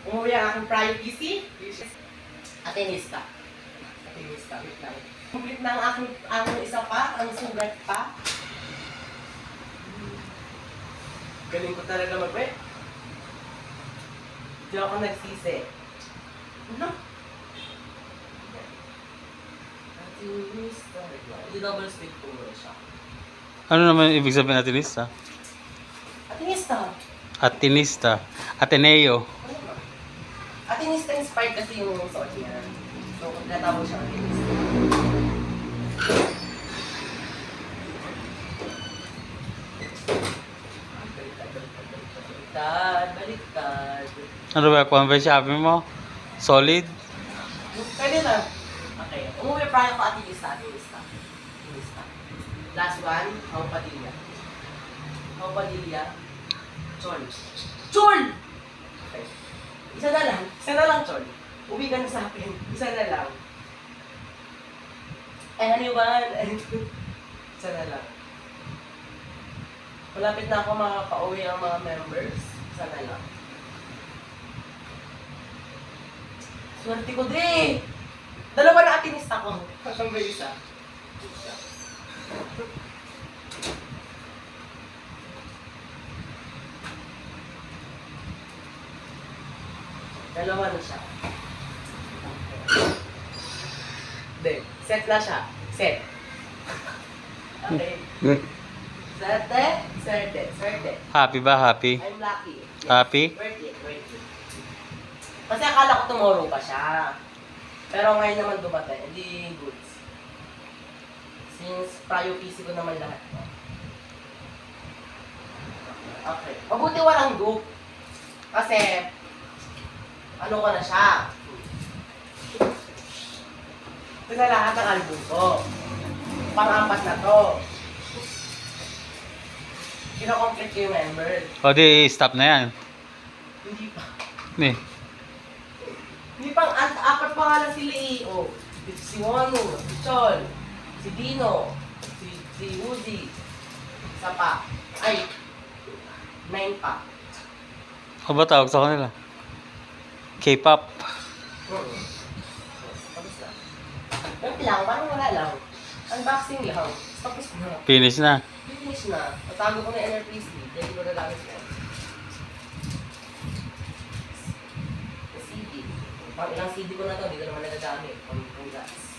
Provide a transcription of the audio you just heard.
Umuwi ang aking private PC. Atenista. Atenista, wait lang. Complete na ang aking isa pa, ang sugat pa. Galing ko talaga mag-web. Hindi ako nagsisi. Ano? Atenista. Hindi double speak po muna siya. Ano naman ibig sabihin atinista? Atenista. Atinista. Ateneo. Atenista inspired kasi yung suot niya. So, natawag siya atenista. Baliktad. Ano ba? Kung ba sabi mo? Solid? Pwede na. Okay. Umuwi pa ako atenista. Last one, Haupadilla. Chol. Chol! Okay. Isa na lang, Chol. Uwi ka na sa akin. Isa na lang. Anyone? Isa na lang. Malapit na ako makaka-uwi ang mga members. Isa na lang. Swerte ko din! Dalawa na atinista ko. Hanggang ba isa? Dalawa na siya. Hindi. Set na siya. Set. Okay. Swerte. Happy ba? Happy? I'm lucky. Yes. Happy? Worth it. Kasi akala ko tomorrow pa siya. Pero ngayon naman dumating. Hindi goods. Since prior PC ko naman lahat. Okay. Mabuti walang group. Kasi, ano ko na siya. Ito na lahat ng album ko. Pang-apat na to. Kino-complete ko yung members. O di, stop na yan. Hindi pa. Ni. Hindi pang apat pa nga lang sila eh. Oh, si Wonu, si Chol, si Dino, si Uzi, isa pa. Ay, 9 pa. Ano ba tawag sa kanila? K-pop. Tapos na. Ganun lang, parang wala lang. Unboxing lang. Tapos na. Finish na. Finish na. Natago ko na yung NRPC. Dahil ko nagamit na. CD. Pang ilang CD ko na to, hindi ko naman nagagamit. Congrats.